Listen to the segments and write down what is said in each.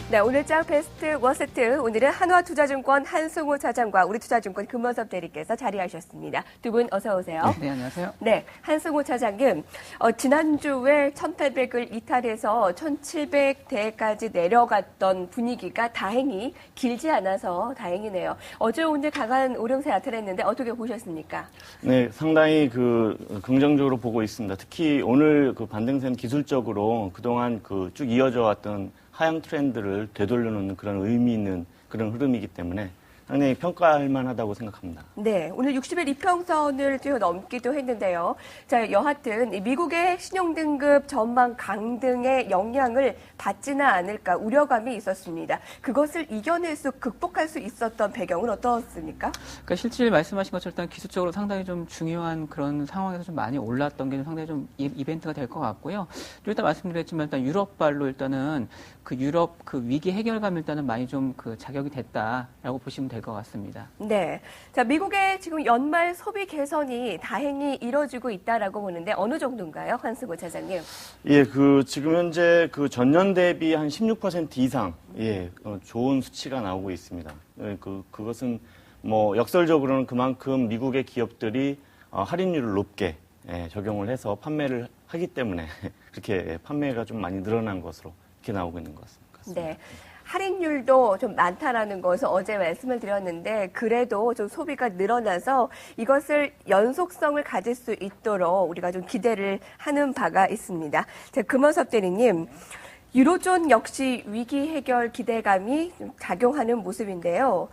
네, 오늘장 베스트 워스트. 오늘은 한화투자증권 한승호 차장과 우리투자증권 금원섭 대리께서 자리하셨습니다. 두 분 어서 오세요. 네, 안녕하세요. 네, 한승호 차장님. 지난주에 1,800을 이탈해서 1,700대까지 내려갔던 분위기가 다행히 길지 않아서 다행이네요. 어제 오늘 강한 오름세 나타냈는데 어떻게 보셨습니까? 네, 상당히 긍정적으로 보고 있습니다. 특히 오늘 반등세는 기술적으로 그동안 쭉 이어져 왔던 하향 트렌드를 되돌려놓는 그런 의미 있는 그런 흐름이기 때문에 상당히 평가할 만하다고 생각합니다. 네, 오늘 60일 이평선을 뛰어넘기도 했는데요. 자, 여하튼 미국의 신용등급 전망 강등의 영향을 받지는 않을까 우려감이 있었습니다. 그것을 극복할 수 있었던 배경은 어떻습니까? 그러니까 실질 말씀하신 것처럼 일단 기술적으로 상당히 좀 중요한 그런 상황에서 좀 많이 올랐던 게 상당히 좀 이벤트가 될 것 같고요. 또 일단 말씀드렸지만 일단 유럽발로 일단은 유럽 위기 해결감 일단은 많이 좀 자격이 됐다라고 보시면 될 것 같습니다. 네. 자, 미국의 지금 연말 소비 개선이 다행히 이뤄지고 있다라고 보는데 어느 정도인가요? 한승호 차장님. 예, 지금 현재 전년 대비 한 16% 이상, 좋은 수치가 나오고 있습니다. 그것은 역설적으로는 그만큼 미국의 기업들이 할인율을 높게 적용을 해서 판매를 하기 때문에 그렇게 판매가 좀 많이 늘어난 것으로 이렇게 나오고 있는 것 같습니다. 네. 할인율도 좀 많다라는 것을 어제 말씀을 드렸는데 그래도 좀 소비가 늘어나서 이것을 연속성을 가질 수 있도록 우리가 좀 기대를 하는 바가 있습니다. 자, 금원섭 대리님, 유로존 역시 위기 해결 기대감이 작용하는 모습인데요.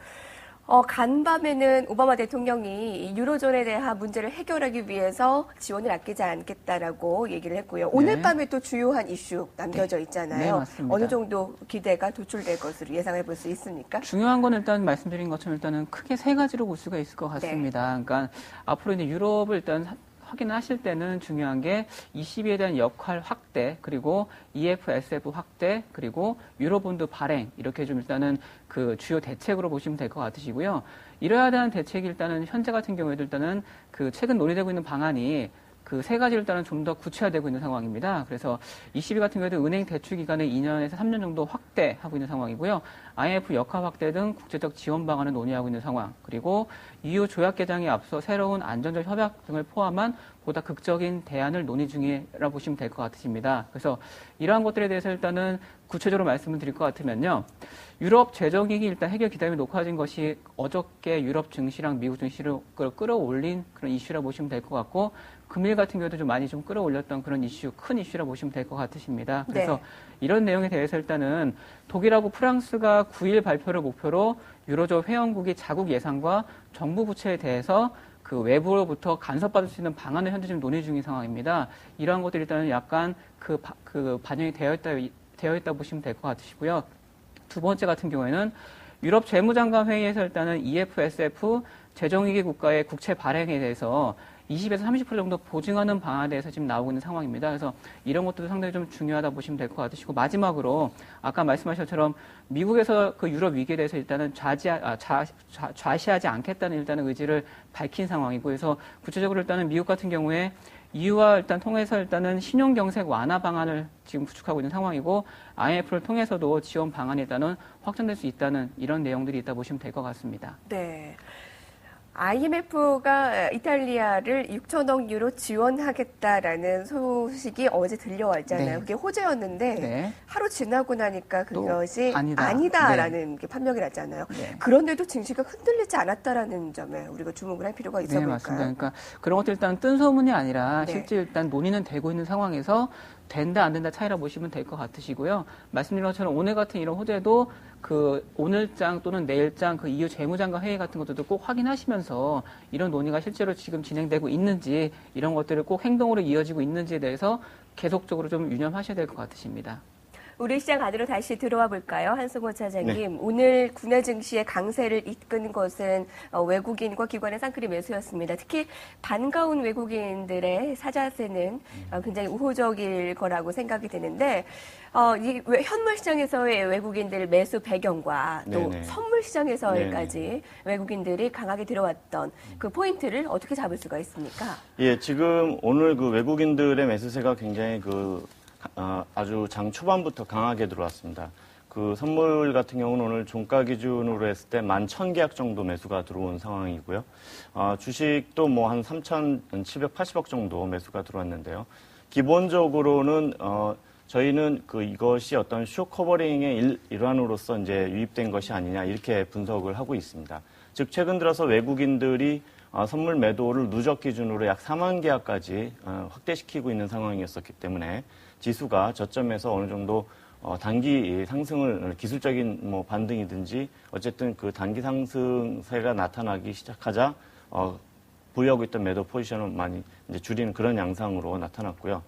간밤에는 오바마 대통령이 유로존에 대한 문제를 해결하기 위해서 지원을 아끼지 않겠다라고 얘기를 했고요. 오늘 밤에 또 주요한 이슈 남겨져 있잖아요. 네, 맞습니다. 어느 정도 기대가 도출될 것으로 예상해 볼 수 있습니까? 중요한 건 일단 말씀드린 것처럼 일단은 크게 세 가지로 볼 수가 있을 것 같습니다. 네. 그러니까 앞으로 이제 유럽을 일단 확인하실 때는 중요한 게 ECB에 대한 역할 확대, 그리고 EFSF 확대, 그리고 유로본드 발행, 이렇게 좀 일단은 주요 대책으로 보시면 될 것 같으시고요. 이러야 되는 대책이 일단은 현재 같은 경우에도 일단은 최근 논의되고 있는 방안이 세 가지를 일단은 좀 더 구체화되고 있는 상황입니다. 그래서 ECB 같은 경우에도 은행 대출 기간을 2년에서 3년 정도 확대하고 있는 상황이고요. IMF 역할 확대 등 국제적 지원 방안을 논의하고 있는 상황. 그리고 EU 조약 개정에 앞서 새로운 안전적 협약 등을 포함한 보다 극적인 대안을 논의 중이라고 보시면 될 것 같으십니다. 그래서 이러한 것들에 대해서 일단은 구체적으로 말씀을 드릴 것 같으면요. 유럽 재정위기 일단 해결 기대감이 높아진 것이 어저께 유럽 증시랑 미국 증시를 끌어올린 그런 이슈라고 보시면 될 것 같고, 금일 같은 경우도 좀 많이 좀 끌어올렸던 그런 큰 이슈라고 보시면 될 것 같으십니다. 그래서 이런 내용에 대해서 일단은 독일하고 프랑스가 9일 발표를 목표로 유로존 회원국이 자국 예산과 정부 부채에 대해서 외부로부터 간섭받을 수 있는 방안을 현재 지금 논의 중인 상황입니다. 이러한 것들이 일단은 약간 반영이 되어 있다 보시면 될 것 같으시고요. 두 번째 같은 경우에는 유럽 재무장관 회의에서 일단은 EFSF 재정위기 국가의 국채 발행에 대해서 20에서 30% 정도 보증하는 방안에 대해서 지금 나오고 있는 상황입니다. 그래서 이런 것들도 상당히 좀 중요하다 보시면 될 것 같으시고, 마지막으로 아까 말씀하신 것처럼 미국에서 유럽 위기에 대해서 일단은 좌시하지 않겠다는 일단은 의지를 밝힌 상황이고, 그래서 구체적으로 일단은 미국 같은 경우에 EU와 통해서 일단은 신용경색 완화 방안을 지금 구축하고 있는 상황이고, IMF를 통해서도 지원 방안이 일단은 확정될 수 있다는 이런 내용들이 있다 보시면 될 것 같습니다. 네. IMF가 이탈리아를 6천억 유로 지원하겠다라는 소식이 어제 들려왔잖아요. 그게 호재였는데 하루 지나고 나니까 그것이 아니다라는 게 판명이 났잖아요. 그런데도 증시가 흔들리지 않았다라는 점에 우리가 주목을 할 필요가 있어 보일까요? 맞습니다. 그러니까 그런 것들 일단 뜬 소문이 아니라 실제 일단 논의는 되고 있는 상황에서 된다 안 된다 차이라 보시면 될 것 같으시고요. 말씀드린 것처럼 오늘 같은 이런 호재도 오늘장 또는 내일장 EU 재무장관 회의 같은 것들도 꼭 확인하시면서 이런 논의가 실제로 지금 진행되고 있는지, 이런 것들을 꼭 행동으로 이어지고 있는지에 대해서 계속적으로 좀 유념하셔야 될 것 같으십니다. 우리 시장 안으로 다시 들어와 볼까요? 한승호 차장님. 오늘 국내 증시의 강세를 이끈 것은 외국인과 기관의 쌍끌이 매수였습니다. 특히 반가운 외국인들의 사자세는 굉장히 우호적일 거라고 생각이 되는데, 이 현물 시장에서의 외국인들 매수 배경과 또 선물 시장에서까지 외국인들이 강하게 들어왔던 그 포인트를 어떻게 잡을 수가 있습니까? 예, 지금 오늘 외국인들의 매수세가 굉장히 아주 장 초반부터 강하게 들어왔습니다. 그 선물 같은 경우는 오늘 종가 기준으로 했을 때 11,000계약 정도 매수가 들어온 상황이고요. 주식도 뭐 한 3,780억 정도 매수가 들어왔는데요. 기본적으로는 저희는 이것이 어떤 쇼 커버링의 일환으로서 이제 유입된 것이 아니냐 이렇게 분석을 하고 있습니다. 즉 최근 들어서 외국인들이 선물 매도를 누적 기준으로 약 4만 계약까지 확대시키고 있는 상황이었기 때문에 지수가 저점에서 어느 정도 단기 상승을 기술적인 뭐 반등이든지 어쨌든 그 단기 상승세가 나타나기 시작하자 보유하고 있던 매도 포지션을 많이 이제 줄이는 그런 양상으로 나타났고요.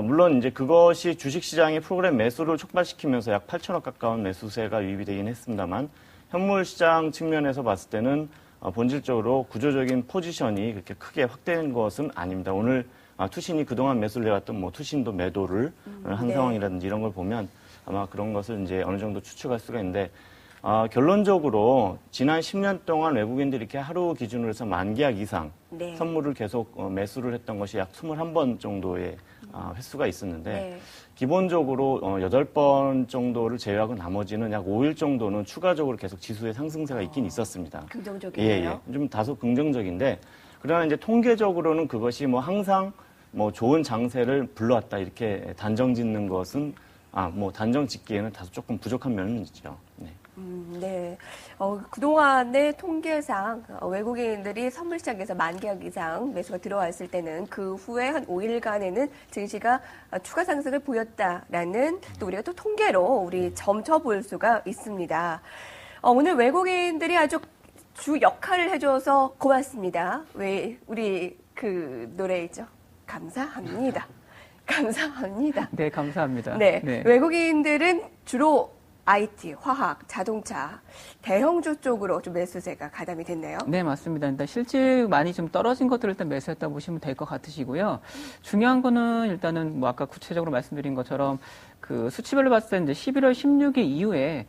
물론 이제 그것이 주식시장의 프로그램 매수를 촉발시키면서 약 8천억 가까운 매수세가 유입이 되긴 했습니다만 현물 시장 측면에서 봤을 때는 본질적으로 구조적인 포지션이 그렇게 크게 확대된 것은 아닙니다. 오늘 투신이 그동안 매수를 해왔던 뭐 투신도 매도를 한 네. 상황이라든지 이런 걸 보면 아마 그런 것을 이제 어느 정도 추측할 수가 있는데 결론적으로 지난 10년 동안 외국인들이 이렇게 하루 기준으로 해서 10,000계약 이상 네. 선물을 계속 매수를 했던 것이 약 21번 정도의 횟수가 있었는데 네. 기본적으로 8번 정도를 제외하고 나머지는 약 5일 정도는 추가적으로 계속 지수의 상승세가 있긴 있었습니다. 긍정적이네요. 좀 다소 긍정적인데 그러나 이제 통계적으로는 그것이 뭐 항상 뭐 좋은 장세를 불러왔다 이렇게 단정 짓는 것은 뭐 단정 짓기에는 다소 조금 부족한 면은 있죠. 네. 네. 그동안의 통계상 외국인들이 선물시장에서 10,000계약 이상 매수가 들어왔을 때는 그 후에 한 5일간에는 증시가 추가 상승을 보였다라는 또 우리가 또 통계로 우리 점쳐볼 수가 있습니다. 오늘 외국인들이 아주 주 역할을 해줘서 고맙습니다. 왜 우리 그 노래 있죠? 감사합니다. 감사합니다. 네, 감사합니다. 네. 외국인들은 주로 IT, 화학, 자동차, 대형주 쪽으로 좀 매수세가 가담이 됐네요. 네, 맞습니다. 일단 실질 많이 좀 떨어진 것들을 일단 매수했다 보시면 될 것 같으시고요. 중요한 거는 일단은 뭐 아까 구체적으로 말씀드린 것처럼 그 수치별로 봤을 때 이제 11월 16일 이후에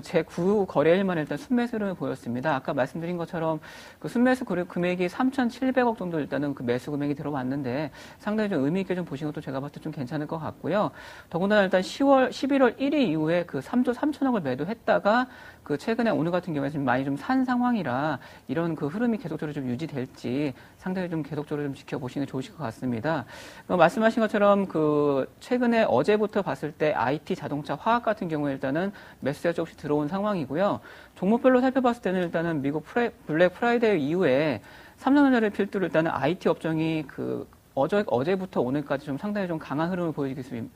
제 9 거래일만 일단 순매수를 보였습니다. 아까 말씀드린 것처럼 그 순매수 금액이 3,700억 정도 일단은 그 매수 금액이 들어왔는데 상당히 좀 의미 있게 좀 보신 것도 제가 봤을 때 좀 괜찮을 것 같고요. 더군다나 일단 11월 1일 이후에 그 3조 3천억을 매도했다가 그 최근에 오늘 같은 경우에 좀 많이 좀 산 상황이라 이런 그 흐름이 계속적으로 좀 유지될지 상당히 좀 계속적으로 좀 지켜보시는 게 좋으실 것 같습니다. 말씀하신 것처럼 그 최근에 어제부터 봤을 때 IT, 자동차, 화학 같은 경우에 일단은 매수세가 조금씩 들어온 상황이고요. 종목별로 살펴봤을 때는 일단은 미국 블랙 프라이데이 이후에 삼성전자를 필두로 일단은 IT 업종이 어제부터 오늘까지 좀 상당히 좀 강한 흐름을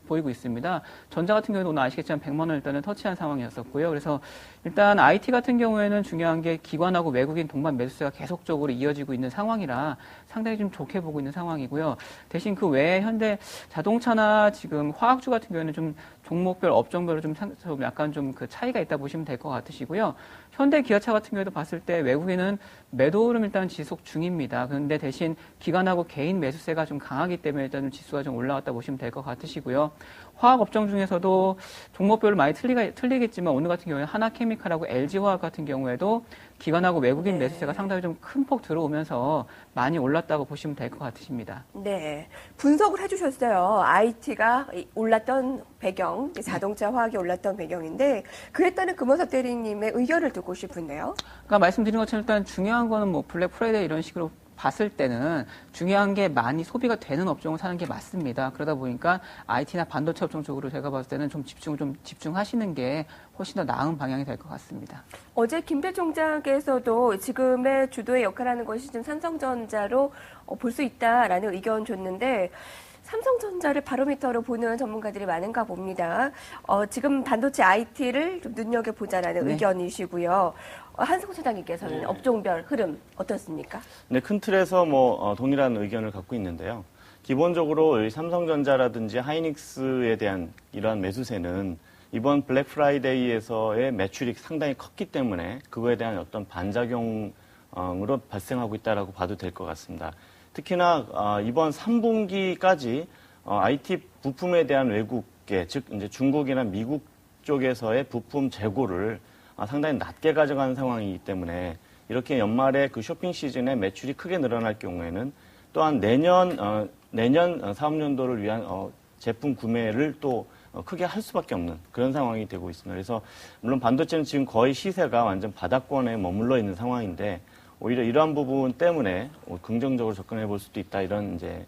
보이고 있습니다. 전자 같은 경우는 오늘 아시겠지만 100만 원 일단은 터치한 상황이었었고요. 그래서 일단 IT 같은 경우에는 중요한 게 기관하고 외국인 동반 매수세가 계속적으로 이어지고 있는 상황이라 상당히 좀 좋게 보고 있는 상황이고요. 대신 그 외에 현대 자동차나 지금 화학주 같은 경우에는 좀 종목별, 업종별로 좀 약간 좀 그 차이가 있다 보시면 될 것 같으시고요. 현대 기아차 같은 경우에도 봤을 때 외국인은 매도 흐름 일단 지속 중입니다. 그런데 대신 기관하고 개인 매수세가 좀 강하기 때문에 일단 지수가 좀 올라왔다 보시면 될 것 같으시고요. 화학 업종 중에서도 종목별로 많이 틀리겠지만 오늘 같은 경우에 하나케미칼하고 LG화학 같은 경우에도 기관하고 외국인 매수세가 상당히 좀 큰 폭 들어오면서 많이 올랐다고 보시면 될 것 같으십니다. 네. 분석을 해주셨어요. IT가 올랐던 배경, 자동차 화학이 올랐던 배경인데 그에 따른 금호섭 대리님의 의견을 듣고 싶은데요. 그러니까 말씀드린 것처럼 일단 중요한 거는 뭐 블랙 프라이데이 이런 식으로 봤을 때는 중요한 게 많이 소비가 되는 업종을 사는 게 맞습니다. 그러다 보니까 IT나 반도체 업종 쪽으로 제가 봤을 때는 좀 집중하시는 게 훨씬 더 나은 방향이 될 것 같습니다. 어제 김대 총장께서도 지금의 주도의 역할하는 것이 좀 삼성전자로 볼 수 있다라는 의견 줬는데 삼성전자를 바로미터로 보는 전문가들이 많은가 봅니다. 지금 반도체 IT를 좀 눈여겨보자라는 의견이시고요. 한승호 소장님께서는 업종별 흐름 어떻습니까? 네, 큰 틀에서 동일한 의견을 갖고 있는데요. 기본적으로 삼성전자라든지 하이닉스에 대한 이러한 매수세는 이번 블랙 프라이데이에서의 매출이 상당히 컸기 때문에 그거에 대한 어떤 반작용으로 발생하고 있다라고 봐도 될 것 같습니다. 특히나 이번 3분기까지 IT 부품에 대한 외국계, 즉 이제 중국이나 미국 쪽에서의 부품 재고를 상당히 낮게 가져가는 상황이기 때문에 이렇게 연말에 그 쇼핑 시즌에 매출이 크게 늘어날 경우에는 또한 내년 사업연도를 위한 제품 구매를 또 크게 할 수밖에 없는 그런 상황이 되고 있습니다. 그래서 물론 반도체는 지금 거의 시세가 완전 바닥권에 머물러 있는 상황인데 오히려 이러한 부분 때문에 긍정적으로 접근해 볼 수도 있다 이런 이제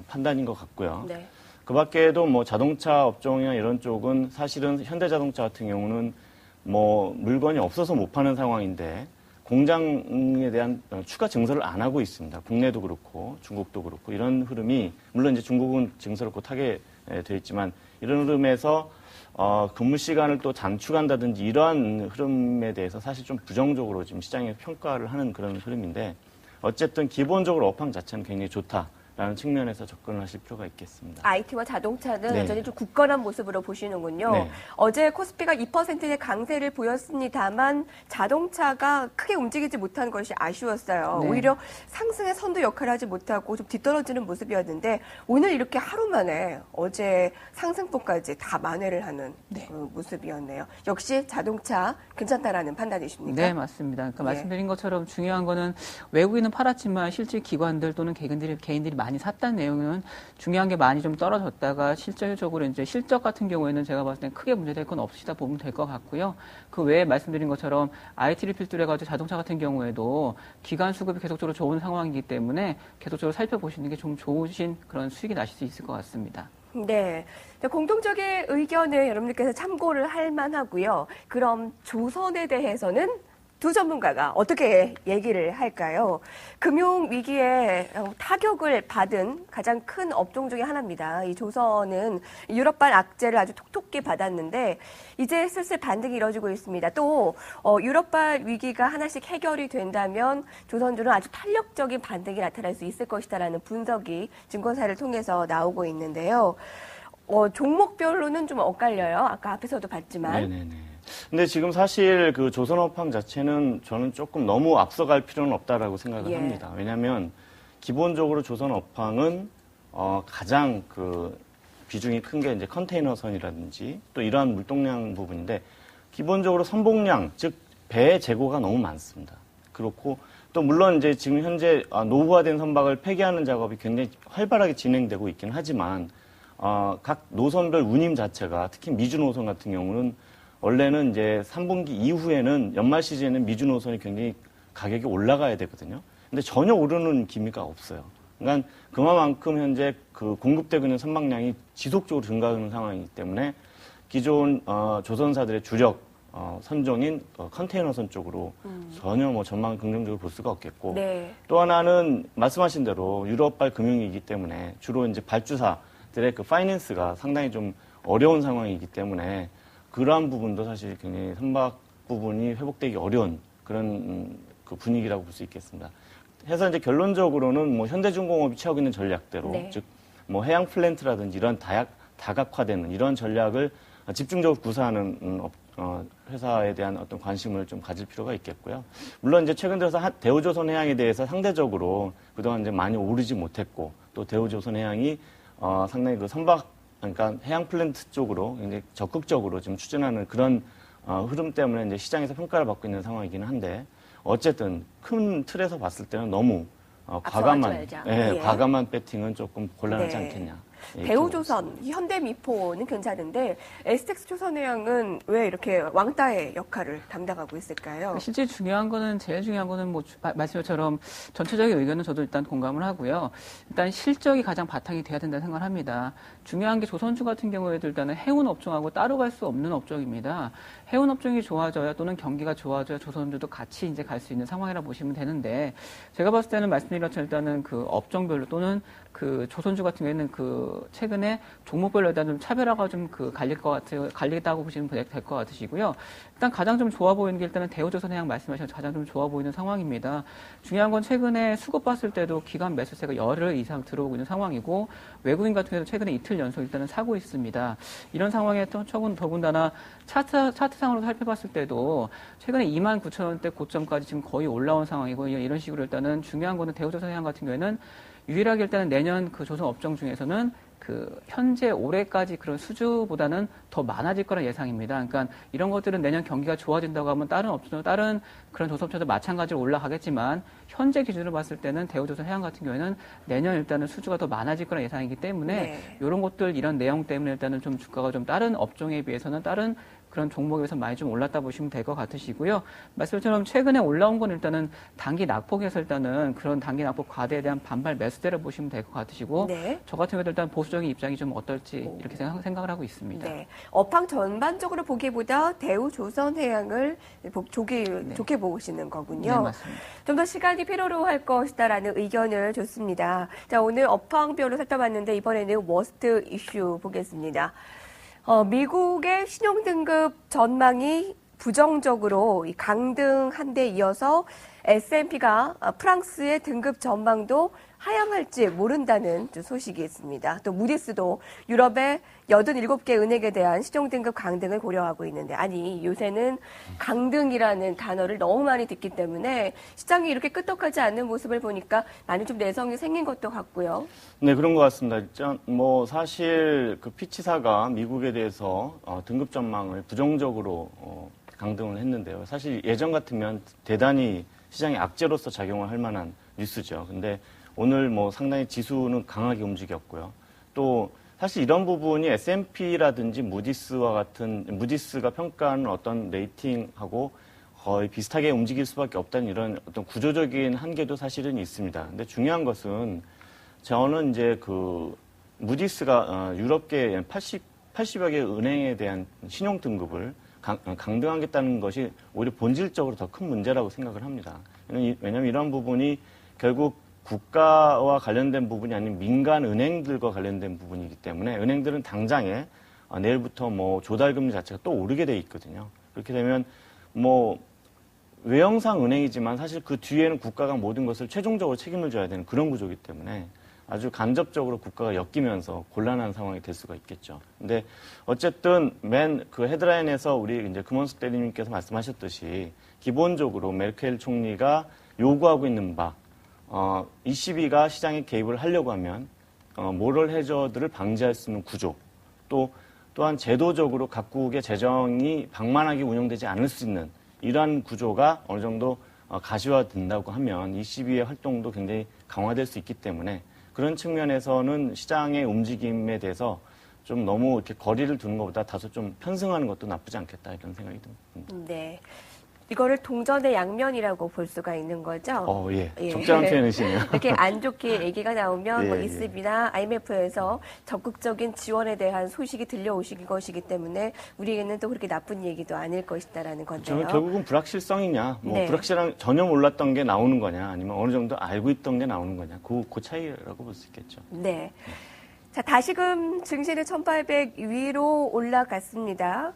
판단인 것 같고요. 네. 그 밖에도 뭐 자동차 업종이나 이런 쪽은 사실은 현대자동차 같은 경우는 뭐 물건이 없어서 못 파는 상황인데 공장에 대한 추가 증설을 안 하고 있습니다. 국내도 그렇고 중국도 그렇고 이런 흐름이 물론 이제 중국은 증설을 곧 하게 돼 있지만 이런 흐름에서 근무 시간을 또 단축한다든지 이러한 흐름에 대해서 사실 좀 부정적으로 지금 시장에 평가를 하는 그런 흐름인데 어쨌든 기본적으로 업황 자체는 굉장히 좋다라는 측면에서 접근을 하실 필요가 있겠습니다. IT와 자동차는 네. 여전히 좀 굳건한 모습으로 보시는군요. 네. 어제 코스피가 2%의 강세를 보였습니다만 자동차가 크게 움직이지 못한 것이 아쉬웠어요. 네. 오히려 상승의 선도 역할을 하지 못하고 좀 뒤떨어지는 모습이었는데 오늘 이렇게 하루 만에 어제 상승폭까지 다 만회를 하는 그 모습이었네요. 역시 자동차 괜찮다라는 판단이십니까? 네, 맞습니다. 그러니까 말씀드린 것처럼 중요한 거는 외국인은 팔았지만 실질 기관들 또는 개인들이 많이 샀다는 내용은 중요한 게 많이 좀 떨어졌다가 실질적으로 이제 실적 같은 경우에는 제가 봤을 땐 크게 문제될 건 없으시다 보면 될 것 같고요. 그 외에 말씀드린 것처럼 IT를 필두로 해가지고 자동차 같은 경우에도 기관 수급이 계속적으로 좋은 상황이기 때문에 계속적으로 살펴보시는 게 좀 좋으신 그런 수익이 나실 수 있을 것 같습니다. 네. 공동적인 의견을 여러분들께서 참고를 할 만하고요. 그럼 조선에 대해서는 두 전문가가 어떻게 얘기를 할까요? 금융위기에 타격을 받은 가장 큰 업종 중에 하나입니다. 이 조선은 유럽발 악재를 아주 톡톡히 받았는데 이제 슬슬 반등이 이뤄지고 있습니다. 또 유럽발 위기가 하나씩 해결이 된다면 조선주는 아주 탄력적인 반등이 나타날 수 있을 것이다라는 분석이 증권사를 통해서 나오고 있는데요. 종목별로는 좀 엇갈려요. 아까 앞에서도 봤지만. 네네네. 근데 지금 사실 그 조선업황 자체는 저는 조금 너무 앞서갈 필요는 없다라고 생각을 합니다. 왜냐하면 기본적으로 조선업황은 가장 그 비중이 큰 게 이제 컨테이너선이라든지 또 이러한 물동량 부분인데 기본적으로 선봉량 즉 배 재고가 너무 많습니다. 그렇고 또 물론 이제 지금 현재 노후화된 선박을 폐기하는 작업이 굉장히 활발하게 진행되고 있긴 하지만 각 노선별 운임 자체가 특히 미주 노선 같은 경우는 원래는 이제 3분기 이후에는 연말 시즌에는 미주 노선이 굉장히 가격이 올라가야 되거든요. 근데 전혀 오르는 기미가 없어요. 그러니까 그만큼 현재 그 공급되고 있는 선박량이 지속적으로 증가하는 상황이기 때문에 기존 조선사들의 주력 선종인 컨테이너선 쪽으로 전혀 뭐 전망을 긍정적으로 볼 수가 없겠고 네. 또 하나는 말씀하신 대로 유럽발 금융이기 때문에 주로 이제 발주사들의 그 파이낸스가 상당히 좀 어려운 상황이기 때문에 그러한 부분도 사실 굉장히 선박 부분이 회복되기 어려운 그런 그 분위기라고 볼 수 있겠습니다. 해서 이제 결론적으로는 뭐 현대중공업이 취하고 있는 전략대로 네. 즉 뭐 해양 플랜트라든지 이런 다각화되는 이런 전략을 집중적으로 구사하는 회사에 대한 어떤 관심을 좀 가질 필요가 있겠고요. 물론 이제 최근 들어서 대우조선해양에 대해서 상대적으로 그동안 이제 많이 오르지 못했고 또 대우조선해양이 상당히 그 선박 그러니까 해양 플랜트 쪽으로 굉장히 적극적으로 지금 추진하는 그런 흐름 때문에 이제 시장에서 평가를 받고 있는 상황이기는 한데 어쨌든 큰 틀에서 봤을 때는 너무 과감한 과감한 배팅은 조금 곤란하지 않겠냐. 대우조선, 현대미포는 괜찮은데 STX조선해양은 왜 이렇게 왕따의 역할을 담당하고 있을까요? 실제 제일 중요한 거는 뭐 말씀처럼 전체적인 의견은 저도 일단 공감을 하고요. 일단 실적이 가장 바탕이 돼야 된다고 생각을 합니다. 중요한 게 조선주 같은 경우에도 일단은 해운 업종하고 따로 갈 수 없는 업종입니다. 해운 업종이 좋아져야 또는 경기가 좋아져야 조선주도 같이 이제 갈 수 있는 상황이라 보시면 되는데 제가 봤을 때는 말씀드린 것처럼 일단은 그 업종별로 또는 그 조선주 같은 경우에는 그 최근에 종목별로 일단 좀 차별화가 좀 갈리다고 보시면 될 것 같으시고요. 일단 가장 좀 좋아 보이는 게 일단은 대우조선해양 말씀하신 가장 좀 좋아 보이는 상황입니다. 중요한 건 최근에 수급 봤을 때도 기관 매수세가 열흘 이상 들어오고 있는 상황이고 외국인 같은 경우도 최근에 이틀 연속 일단은 사고 있습니다. 이런 상황에 더군다나 차트상으로 살펴봤을 때도 최근에 29,000원대 고점까지 지금 거의 올라온 상황이고 이런 식으로 일단은 중요한 거는 대우조선해양 같은 경우에는 유일하게 일단은 내년 그 조선 업종 중에서는 그 현재 올해까지 그런 수주보다는 더 많아질 거란 예상입니다. 그러니까 이런 것들은 내년 경기가 좋아진다고 하면 다른 업체도 다른 그런 조선업체도 마찬가지로 올라가겠지만 현재 기준으로 봤을 때는 대우조선해양 같은 경우에는 내년 일단은 수주가 더 많아질 거란 예상이기 때문에 네. 이런 것들 이런 내용 때문에 일단은 좀 주가가 좀 다른 업종에 비해서는 다른 그런 종목에 비해서 많이 좀 올랐다 보시면 될 것 같으시고요. 말씀처럼 최근에 올라온 건 일단은 단기 낙폭에서 일단은 그런 단기 낙폭 과대에 대한 반발 매수대를 보시면 될 것 같으시고 네. 저 같은 경우도 일단 보수적인 입장이 좀 어떨지 이렇게 생각을 하고 있습니다. 네. 업황 전반적으로 보기보다 대우조선해양을 좋게 보시는 거군요. 네, 맞습니다. 좀 더 시간이 필요로 할 것이다라는 의견을 줬습니다. 자, 오늘 업황별로 살펴봤는데 이번에는 워스트 이슈 보겠습니다. 미국의 신용등급 전망이 부정적으로 강등한 데 이어서 S&P가 프랑스의 등급 전망도 하향할지 모른다는 소식이 있습니다. 또 무디스도 유럽의 87개 은행에 대한 신용등급 강등을 고려하고 있는데 아니 요새는 강등이라는 단어를 너무 많이 듣기 때문에 시장이 이렇게 끄떡하지 않는 모습을 보니까 많이 좀 내성이 생긴 것도 같고요. 네, 그런 것 같습니다. 뭐 사실 그 피치사가 미국에 대해서 등급 전망을 부정적으로 강등을 했는데요. 사실 예전 같으면 대단히 시장의 악재로서 작용을 할 만한 뉴스죠. 근데 오늘 뭐 상당히 지수는 강하게 움직였고요. 또 사실 이런 부분이 S&P라든지 무디스가 평가하는 어떤 레이팅하고 거의 비슷하게 움직일 수밖에 없다는 이런 어떤 구조적인 한계도 사실은 있습니다. 근데 중요한 것은 저는 이제 그 무디스가 유럽계 80여 개 은행에 대한 신용 등급을 강등하겠다는 것이 오히려 본질적으로 더 큰 문제라고 생각을 합니다. 왜냐하면 이런 부분이 결국 국가와 관련된 부분이 아닌 민간 은행들과 관련된 부분이기 때문에 은행들은 당장에 내일부터 뭐 조달금리 자체가 또 오르게 돼 있거든요. 그렇게 되면 뭐 외형상 은행이지만 사실 그 뒤에는 국가가 모든 것을 최종적으로 책임을 져야 되는 그런 구조이기 때문에 아주 간접적으로 국가가 엮이면서 곤란한 상황이 될 수가 있겠죠. 근데 어쨌든 맨 그 헤드라인에서 우리 이제 금원수 대리님께서 말씀하셨듯이 기본적으로 메르켈 총리가 요구하고 있는 바 ECB가 시장에 개입을 하려고 하면 모럴 해저들을 방지할 수 있는 구조 또한 제도적으로 각국의 재정이 방만하게 운영되지 않을 수 있는 이러한 구조가 어느 정도 가시화된다고 하면 ECB의 활동도 굉장히 강화될 수 있기 때문에 그런 측면에서는 시장의 움직임에 대해서 좀 너무 이렇게 거리를 두는 것보다 다소 좀 편승하는 것도 나쁘지 않겠다 이런 생각이 듭니다. 네. 이거를 동전의 양면이라고 볼 수가 있는 거죠? 예. 예. 적절한 표현이시네요. 이렇게 안 좋게 얘기가 나오면 예, 뭐 예. ECB나 IMF에서 적극적인 지원에 대한 소식이 들려오실 것이기 때문에 우리에게는 또 그렇게 나쁜 얘기도 아닐 것이다라는 건데요. 저는 결국은 불확실성이냐, 뭐 네. 불확실한 전혀 몰랐던 게 나오는 거냐, 아니면 어느 정도 알고 있던 게 나오는 거냐, 그 차이라고 볼 수 있겠죠. 네. 자, 다시금 증시는 1800 위로 올라갔습니다.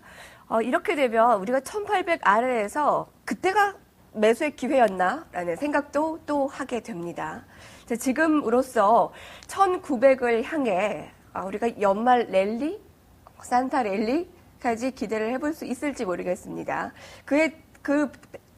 이렇게 되면 우리가 1800 아래에서 그때가 매수의 기회였나라는 생각도 또 하게 됩니다. 자, 지금으로서 1900을 향해 우리가 연말 랠리, 산타 랠리까지 기대를 해볼 수 있을지 모르겠습니다. 그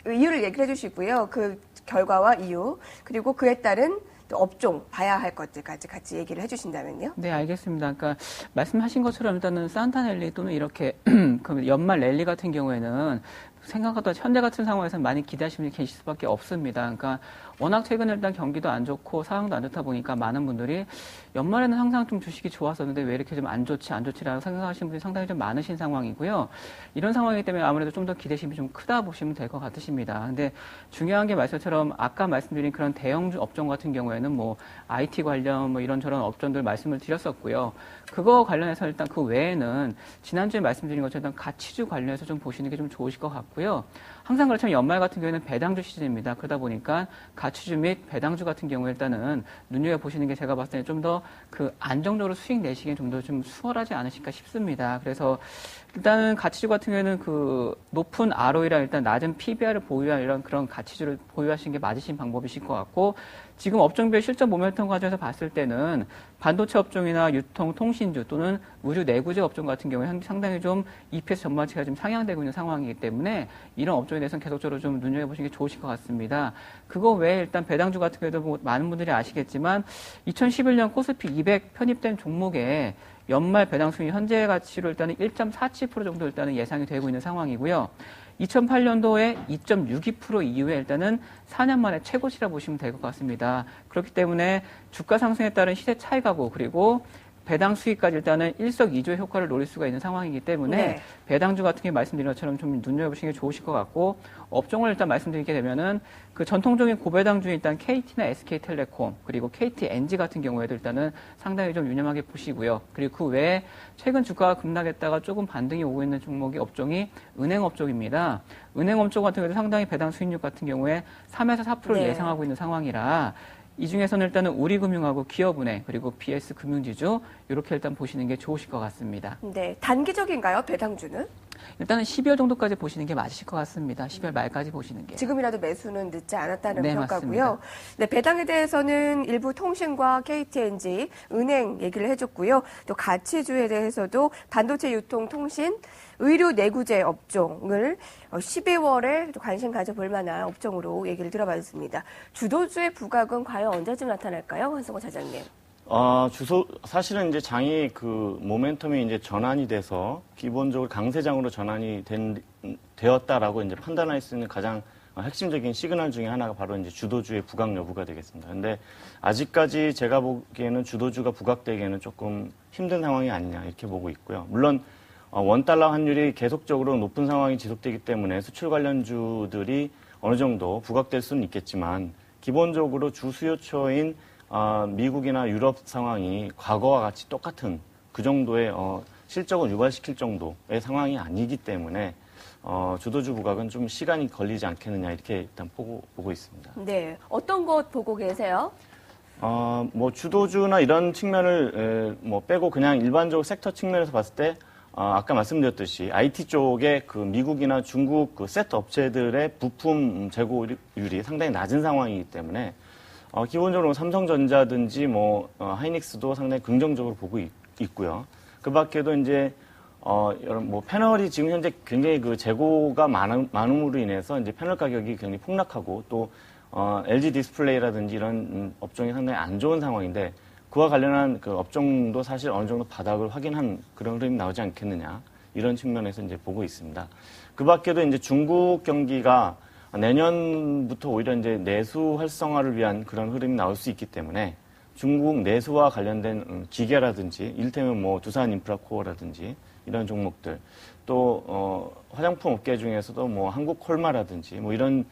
이유를 얘기를 해주시고요. 그 결과와 이유, 그리고 그에 따른 또 업종 봐야 할 것들까지 같이 얘기를 해주신다면요. 네, 알겠습니다. 그러니까 말씀하신 것처럼 일단은 산타 랠리 또는 이렇게 그 연말 랠리 같은 경우에는 생각보다 현재 같은 상황에서는 많이 기대하시는 분이 계실 수밖에 없습니다. 그러니까 워낙 최근에 일단 경기도 안 좋고 상황도 안 좋다 보니까 많은 분들이 연말에는 항상 좀 주식이 좋았었는데 왜 이렇게 좀 안 좋지라고 생각하시는 분이 상당히 좀 많으신 상황이고요. 이런 상황이기 때문에 아무래도 좀 더 기대심이 좀 크다 보시면 될 것 같으십니다. 근데 중요한 게 말씀처럼 아까 말씀드린 그런 대형 업종 같은 경우에는 뭐 IT 관련 뭐 이런저런 업종들 말씀을 드렸었고요. 그거 관련해서 일단 그 외에는 지난주에 말씀드린 것처럼 일단 가치주 관련해서 좀 보시는 게 좀 좋으실 것 같고요. 항상 그렇지만 연말 같은 경우에는 배당주 시즌입니다. 그러다 보니까 가치주 및 배당주 같은 경우에 일단은 눈여겨보시는 게 제가 봤을 때 좀 더 그 안정적으로 수익 내시기엔 좀 더 좀 수월하지 않으실까 싶습니다. 그래서 일단은 가치주 같은 경우에는 그 높은 ROE랑 일단 낮은 PBR을 보유한 이런 그런 가치주를 보유하시는 게 맞으신 방법이실 것 같고 지금 업종별 실적 모멘텀 과정에서 봤을 때는 반도체 업종이나 유통, 통신주 또는 의류 내구재 업종 같은 경우에 상당히 좀 EPS 전망치가 좀 상향되고 있는 상황이기 때문에 이런 업종에 대해서는 계속적으로 좀 눈여겨보시는 게 좋으실 것 같습니다. 그거 외에 일단 배당주 같은 경우에도 뭐 많은 분들이 아시겠지만 2011년 코스피 200 편입된 종목에 연말 배당 수익 현재 가치로 일단은 1.47% 정도 일단은 예상이 되고 있는 상황이고요. 2008년도에 2.62% 이후에 일단은 4년 만에 최고치라 보시면 될 것 같습니다. 그렇기 때문에 주가 상승에 따른 시세 차익하고 그리고 배당 수익까지 일단은 일석이조의 효과를 노릴 수가 있는 상황이기 때문에 네. 배당주 같은 게 말씀드린 것처럼 좀 눈여겨보시는 게 좋으실 것 같고 업종을 일단 말씀드리게 되면은 그 전통적인 고배당주인 일단 KT나 SK텔레콤 그리고 KTNG 같은 경우에도 일단은 상당히 좀 유념하게 보시고요. 그리고 그 외에 최근 주가가 급락했다가 조금 반등이 오고 있는 종목이 업종이 은행 업종입니다. 은행 업종 같은 경우도 상당히 배당 수익률 같은 경우에 3에서 4%를 네. 예상하고 있는 상황이라 이 중에서는 일단은 우리금융하고 기업은행 그리고 BS금융지주 이렇게 일단 보시는 게 좋으실 것 같습니다. 네, 단기적인가요, 배당주는? 일단은 12월 정도까지 보시는 게 맞으실 것 같습니다. 12월 말까지 보시는 게. 지금이라도 매수는 늦지 않았다는 네, 평가고요. 맞습니다. 네, 배당에 대해서는 일부 통신과 KTNG, 은행 얘기를 해줬고요. 또 가치주에 대해서도 반도체 유통, 통신, 의류 내구재 업종을 12월에 또 관심 가져볼 만한 업종으로 얘기를 들어봤습니다. 주도주의 부각은 과연 언제쯤 나타날까요, 한성호 차장님? 사실은 이제 장이 그 모멘텀이 이제 전환이 돼서 기본적으로 강세장으로 전환이 되었다라고 이제 판단할 수 있는 가장 핵심적인 시그널 중에 하나가 바로 이제 주도주의 부각 여부가 되겠습니다. 근데 아직까지 제가 보기에는 주도주가 부각되기에는 조금 힘든 상황이 아니냐 이렇게 보고 있고요. 물론 원달러 환율이 계속적으로 높은 상황이 지속되기 때문에 수출 관련주들이 어느 정도 부각될 수는 있겠지만 기본적으로 주수요처인 미국이나 유럽 상황이 과거와 같이 똑같은 그 정도의 실적을 유발시킬 정도의 상황이 아니기 때문에 주도주 부각은 좀 시간이 걸리지 않겠느냐 이렇게 일단 보고 있습니다. 네, 어떤 것 보고 계세요? 뭐 주도주나 이런 측면을 뭐 빼고 그냥 일반적으로 섹터 측면에서 봤을 때 아까 말씀드렸듯이 IT 쪽에 그 미국이나 중국 그 세트 업체들의 부품 재고율이 상당히 낮은 상황이기 때문에 기본적으로 삼성전자든지 뭐 하이닉스도 상당히 긍정적으로 보고 있고요. 그 밖에도 이제 여러 뭐 패널이 지금 현재 굉장히 그 재고가 많음으로 인해서 이제 패널 가격이 굉장히 폭락하고 또 LG 디스플레이라든지 이런 업종이 상당히 안 좋은 상황인데 그와 관련한 그 업종도 사실 어느 정도 바닥을 확인한 그런 흐름이 나오지 않겠느냐 이런 측면에서 이제 보고 있습니다. 그 밖에도 이제 중국 경기가 내년부터 오히려 이제 내수 활성화를 위한 그런 흐름이 나올 수 있기 때문에 중국 내수와 관련된 기계라든지 이를테면 뭐 두산 인프라코어라든지 이런 종목들 또 화장품 업계 중에서도 뭐 한국 콜마라든지 뭐 이런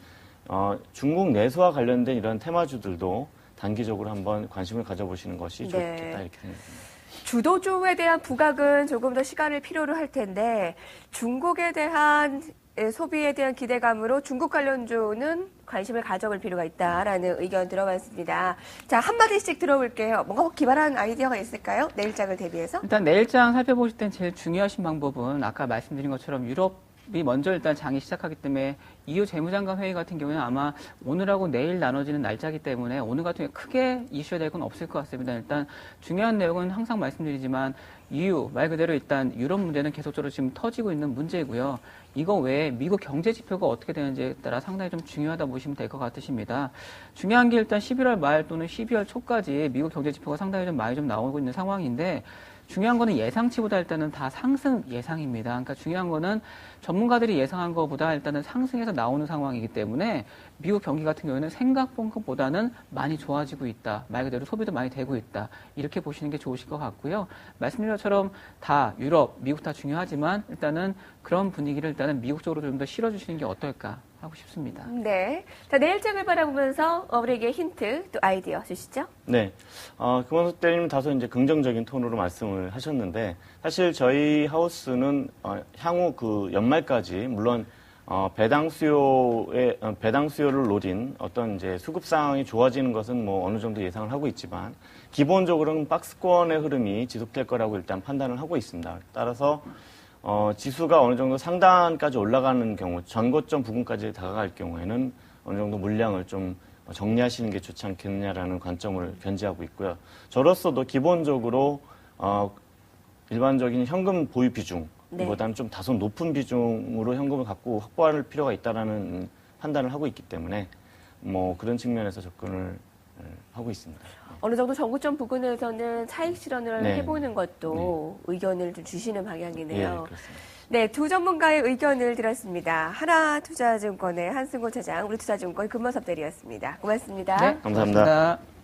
중국 내수와 관련된 이런 테마주들도 단기적으로 한번 관심을 가져보시는 것이 좋겠다 이렇게 생각합니다. 주도주에 대한 부각은 조금 더 시간을 필요로 할 텐데 중국에 대한 소비에 대한 기대감으로 중국 관련주는 관심을 가져볼 필요가 있다라는 의견 들어봤습니다. 자, 한마디씩 들어볼게요. 뭔가 기발한 아이디어가 있을까요? 내일장을 대비해서? 일단 내일장 살펴보실 땐 제일 중요하신 방법은 아까 말씀드린 것처럼 유럽이 먼저 일단 장이 시작하기 때문에 EU 재무장관 회의 같은 경우는 아마 오늘하고 내일 나눠지는 날짜이기 때문에 오늘 같은 경우에 크게 이슈가 될 건 없을 것 같습니다. 일단 중요한 내용은 항상 말씀드리지만 EU 말 그대로 일단 유럽 문제는 계속적으로 지금 터지고 있는 문제이고요. 이거 외에 미국 경제 지표가 어떻게 되는지에 따라 상당히 좀 중요하다 보시면 될 것 같으십니다. 중요한 게 일단 11월 말 또는 12월 초까지 미국 경제 지표가 상당히 좀 많이 좀 나오고 있는 상황인데 중요한 거는 예상치보다 일단은 다 상승 예상입니다. 그러니까 중요한 거는 전문가들이 예상한 것보다 일단은 상승해서 나오는 상황이기 때문에 미국 경기 같은 경우에는 생각본 것보다는 많이 좋아지고 있다. 말 그대로 소비도 많이 되고 있다. 이렇게 보시는 게 좋으실 것 같고요. 말씀드린 것처럼 다 유럽, 미국 다 중요하지만 일단은 그런 분위기를 일단은 미국 쪽으로 좀 더 실어주시는 게 어떨까 하고 싶습니다. 네. 자, 내일장을 바라보면서 우리에게 힌트 또 아이디어 주시죠. 네. 김원석 대리님 다소 이제 긍정적인 톤으로 말씀을 하셨는데 사실 저희 하우스는 향후 그 연말까지 물론 배당 수요를 노린 어떤 이제 수급 상황이 좋아지는 것은 뭐 어느 정도 예상을 하고 있지만 기본적으로는 박스권의 흐름이 지속될 거라고 일단 판단을 하고 있습니다. 따라서 지수가 어느 정도 상단까지 올라가는 경우, 전고점 부근까지 다가갈 경우에는 어느 정도 물량을 좀 정리하시는 게 좋지 않겠느냐라는 관점을 견지하고 있고요. 저로서도 기본적으로 일반적인 현금 보유 비중보다는 좀 다소 높은 비중으로 현금을 갖고 확보할 필요가 있다라는 판단을 하고 있기 때문에 뭐 그런 측면에서 접근을 하고 있습니다. 어느 정도 정구점 부근에서는 차익 실현을 네. 해보는 것도 의견을 좀 주시는 예, 방향이네요. 그렇습니다. 네, 두 전문가의 의견을 들었습니다. 하나투자증권의 한승호 차장, 우리투자증권 금만섭 대리였습니다. 고맙습니다. 네, 감사합니다. 고맙습니다.